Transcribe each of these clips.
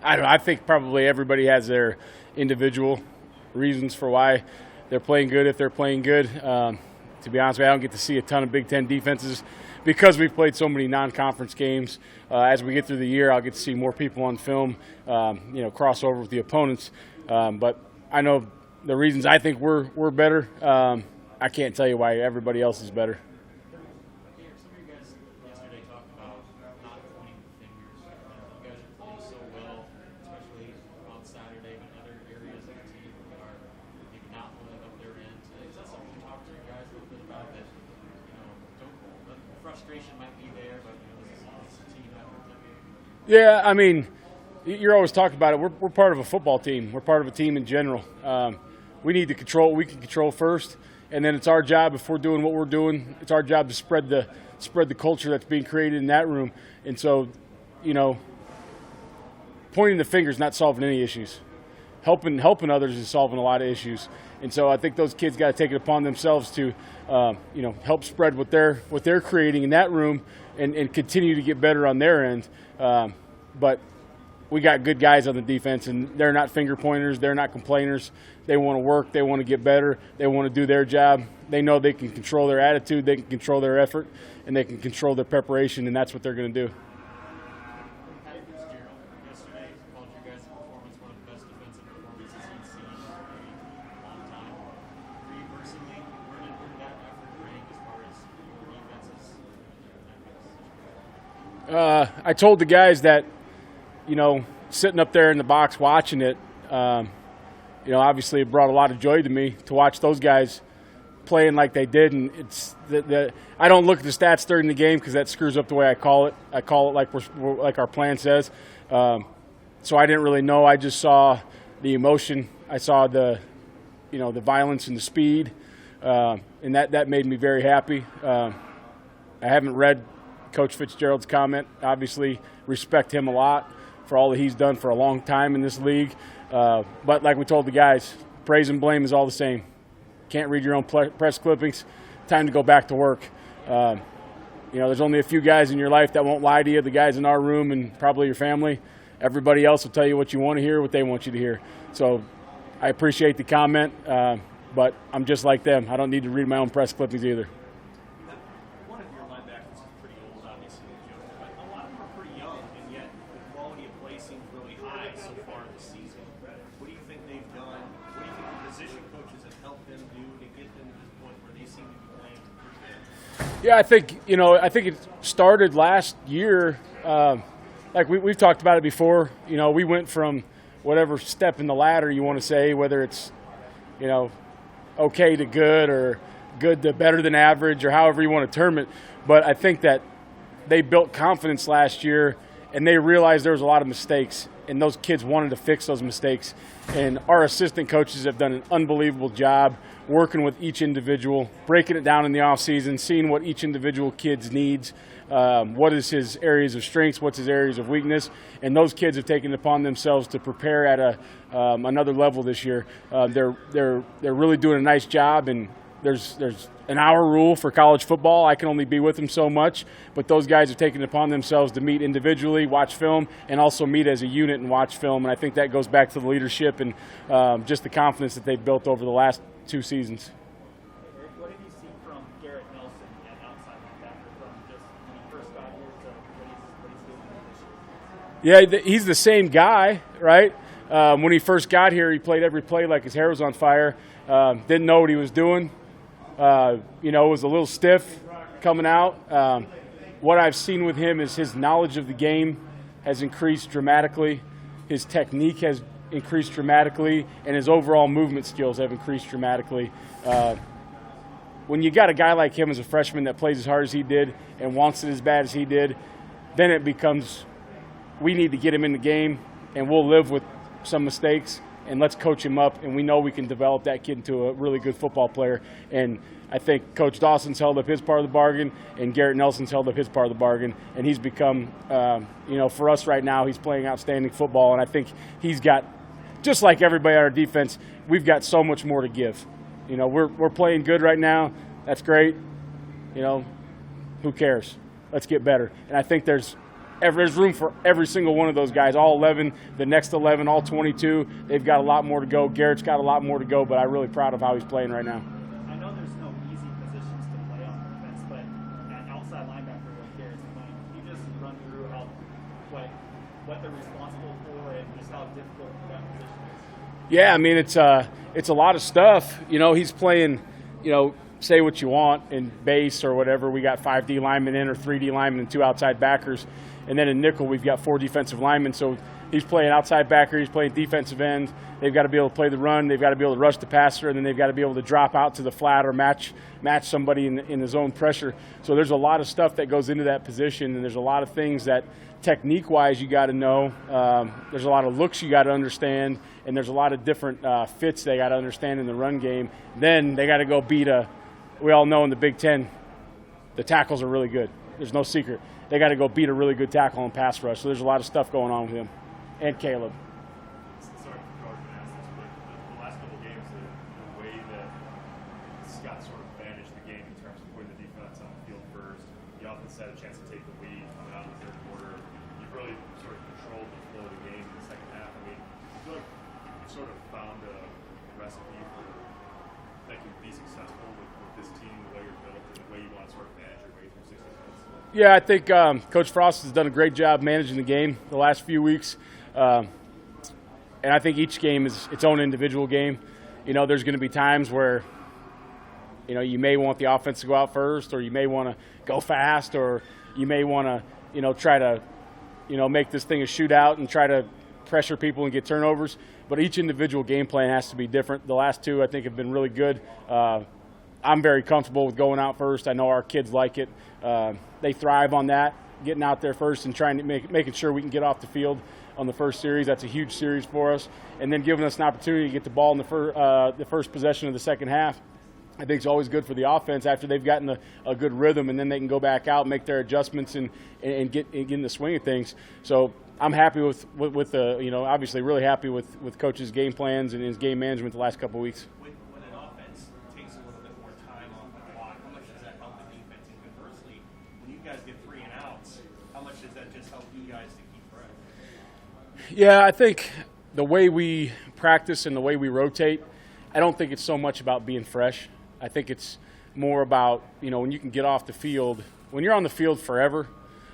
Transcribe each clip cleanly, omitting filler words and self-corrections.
I don't know. I think probably everybody has their individual reasons for why they're playing good if they're playing good. To be honest with you, I don't get to see a ton of Big Ten defenses because we've played so many non-conference games. As we get through the year, I'll get to see more people on film, cross over with the opponents. But I know the reasons I think we're better. I can't tell you why everybody else is better. Some of you guys yesterday talked about not pointing the fingers. You guys are playing so well, especially on Saturday, but other areas of the team are maybe not holding up their end. Is that something you talk to you guys a little bit about? That the frustration might be there, but this is a team effort. Yeah, I mean, you're always talking about it. We're part of a football team. We're part of a team in general. We need to control what we can control first. And then it's our job, if we're doing what we're doing, it's our job to spread the culture that's being created in that room. And so, pointing the finger is not solving any issues. Helping others is solving a lot of issues. And so I think those kids got to take it upon themselves to, help spread what they're creating in that room and continue to get better on their end. But we got good guys on the defense, and they're not finger pointers. They're not complainers. They want to work. They want to get better. They want to do their job. They know they can control their attitude. They can control their effort, and they can control their preparation, and that's what they're going to do. Yesterday called you guys' performance one of the best defensive performances he's seen in a long time. For you personally, where did that effort rank as far as your defenses? I told the guys that, sitting up there in the box watching it, obviously it brought a lot of joy to me to watch those guys playing like they did. And it's I don't look at the stats during the game because that screws up the way I call it. I call it like our plan says. So I didn't really know. I just saw the emotion. I saw the violence and the speed, and that made me very happy. I haven't read Coach Fitzgerald's comment. Obviously, respect him a lot for all that he's done for a long time in this league. But like we told the guys, praise and blame is all the same. Can't read your own press clippings. Time to go back to work. There's only a few guys in your life that won't lie to you, the guys in our room and probably your family. Everybody else will tell you what you want to hear, what they want you to hear. So I appreciate the comment, but I'm just like them. I don't need to read my own press clippings either. One of your linebackers is pretty old, obviously, but a lot of them are pretty young, and yet the quality of play seems really high so far this season. What do you think they've done? What do you think the position coaches have helped them do to get them to this point where they seem to be playing pretty good? Yeah, I think it started last year. Like we've talked about it before. We went from whatever step in the ladder you want to say, whether it's okay to good or good to better than average or however you want to term it. But I think that they built confidence last year, and they realized there was a lot of mistakes, and those kids wanted to fix those mistakes. And our assistant coaches have done an unbelievable job working with each individual, breaking it down in the offseason, seeing what each individual kid's needs, what is his areas of strengths, what's his areas of weakness, and those kids have taken it upon themselves to prepare at another level this year. They're really doing a nice job, and there's an hour rule for college football. I can only be with them so much, but those guys have taken it upon themselves to meet individually, watch film, and also meet as a unit and watch film. And I think that goes back to the leadership and just the confidence that they've built over the last 2 seasons. Erik, what have you seen from Garrett Nelson at outside linebacker from just when he first got here to what he's doing this year? Yeah, he's the same guy, right? When he first got here, he played every play like his hair was on fire. Didn't know what he was doing. Was a little stiff coming out. What I've seen with him is his knowledge of the game has increased dramatically. His technique has increased dramatically, and his overall movement skills have increased dramatically. When you got a guy like him as a freshman that plays as hard as he did and wants it as bad as he did, then it becomes we need to get him in the game, and we'll live with some mistakes, and let's coach him up, and we know we can develop that kid into a really good football player. And I think Coach Dawson's held up his part of the bargain, and Garrett Nelson's held up his part of the bargain, and he's become, for us right now, he's playing outstanding football, and I think he's got, just like everybody on our defense, we've got so much more to give. We're playing good right now. That's great. Who cares? Let's get better. And I think there's there's room for every single one of those guys, all 11, the next 11, all 22. They've got a lot more to go. Garrett's got a lot more to go, but I'm really proud of how he's playing right now. I know there's no easy positions to play on defense, but at outside linebacker with Garrett's playing, can you just run through what they're responsible for and just how difficult that position is? Yeah, I mean, it's a lot of stuff. He's playing, say what you want in base or whatever. We got 5 D linemen in or 3 D linemen and 2 outside backers. And then in nickel, we've got 4 defensive linemen. So he's playing outside backer, he's playing defensive end. They've got to be able to play the run, they've got to be able to rush the passer, and then they've got to be able to drop out to the flat or match somebody in the zone pressure. So there's a lot of stuff that goes into that position, and there's a lot of things that technique-wise you got to know. There's a lot of looks you got to understand, and there's a lot of different fits they got to understand in the run game. Then they got to go beat we all know in the Big Ten, the tackles are really good. There's no secret. They got to go beat a really good tackle and pass rush. So there's a lot of stuff going on with him and Caleb. Sorry for Coach to ask this, but the last couple of games, the way that Scott sort of managed the game in terms of putting the defense on the field first, the offense had a chance to take the lead coming out of the third quarter. You've really sort of controlled the flow of the game in the second half. I mean, I feel like you've sort of found a recipe for that can be successful with this team, the way you're built, and the way you want to sort of manage your way through 60 minutes. Yeah, I think Coach Frost has done a great job managing the game the last few weeks. And I think each game is its own individual game. There's going to be times where, you may want the offense to go out first, or you may want to go fast, or you may want to, try to, make this thing a shootout and try to pressure people and get turnovers. But each individual game plan has to be different. The last 2, I think, have been really good. I'm very comfortable with going out first. I know our kids like it. They thrive on that, getting out there first and trying to making sure we can get off the field on the first series. That's a huge series for us. And then giving us an opportunity to get the ball in the first possession of the second half, I think it's always good for the offense after they've gotten a good rhythm, and then they can go back out, make their adjustments, and get in the swing of things. So I'm happy with obviously really happy with Coach's game plans and his game management the last couple of weeks. When an offense takes a little bit more time off the clock, how much does that help the defense? And conversely, when you guys get 3 and outs, how much does that just help you guys to keep fresh? Yeah, I think the way we practice and the way we rotate, I don't think it's so much about being fresh. I think it's more about, when you can get off the field. When you're on the field forever,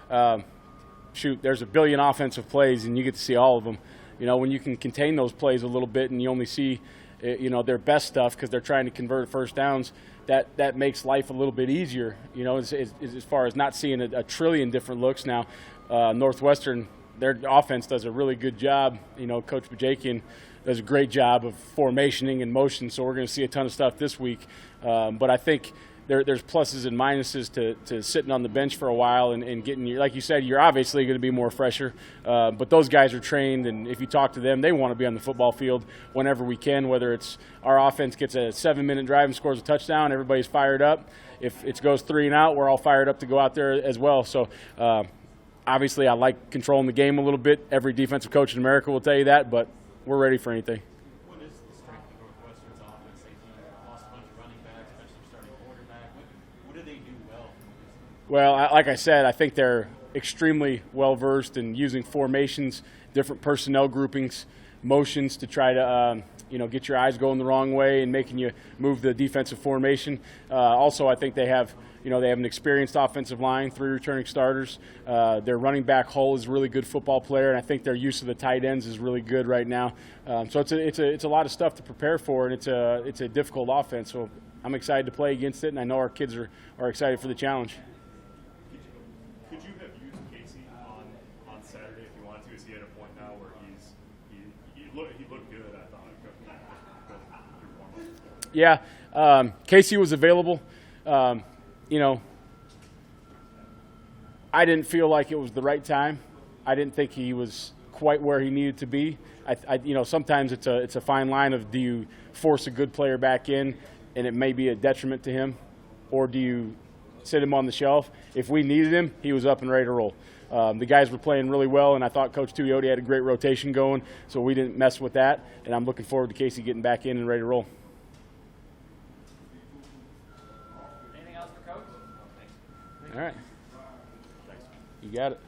there's a billion offensive plays and you get to see all of them. When you can contain those plays a little bit and you only see, their best stuff because they're trying to convert first downs, that makes life a little bit easier, as far as not seeing a trillion different looks now. Northwestern, their offense does a really good job. Coach Bajakian does a great job of formationing and motion, so we're going to see a ton of stuff this week. But I think there's pluses and minuses to sitting on the bench for a while and getting like you said, you're obviously going to be more fresher. But those guys are trained, and if you talk to them, they want to be on the football field whenever we can, whether it's our offense gets a 7-minute drive and scores a touchdown, everybody's fired up. If it goes 3 and out, we're all fired up to go out there as well. So obviously I like controlling the game a little bit. Every defensive coach in America will tell you that, but we're ready for anything. What is the strength of Northwestern's offense? They lost a bunch of running backs, especially starting quarterback. What do they do well? Well, like I said, I think they're extremely well-versed in using formations, different personnel groupings, motions to try to get your eyes going the wrong way and making you move the defensive formation. Also, I think they have an experienced offensive line, 3 returning starters. Their running back HOL is a really good football player, and I think their use of the tight ends is really good right now. So it's a lot of stuff to prepare for, and it's a difficult offense. So I'm excited to play against it, and I know our kids are excited for the challenge. Could you have used Casey on Saturday if you wanted to? Is he at a point now where he looked good, I thought? Yeah, Casey was available. I didn't feel like it was the right time. I didn't think he was quite where he needed to be. Sometimes it's a fine line of, do you force a good player back in and it may be a detriment to him, or do you sit him on the shelf? If we needed him, he was up and ready to roll. The guys were playing really well, and I thought Coach Tuioti had a great rotation going, so we didn't mess with that, and I'm looking forward to Casey getting back in and ready to roll. Anything else for Coach? All right. You got it.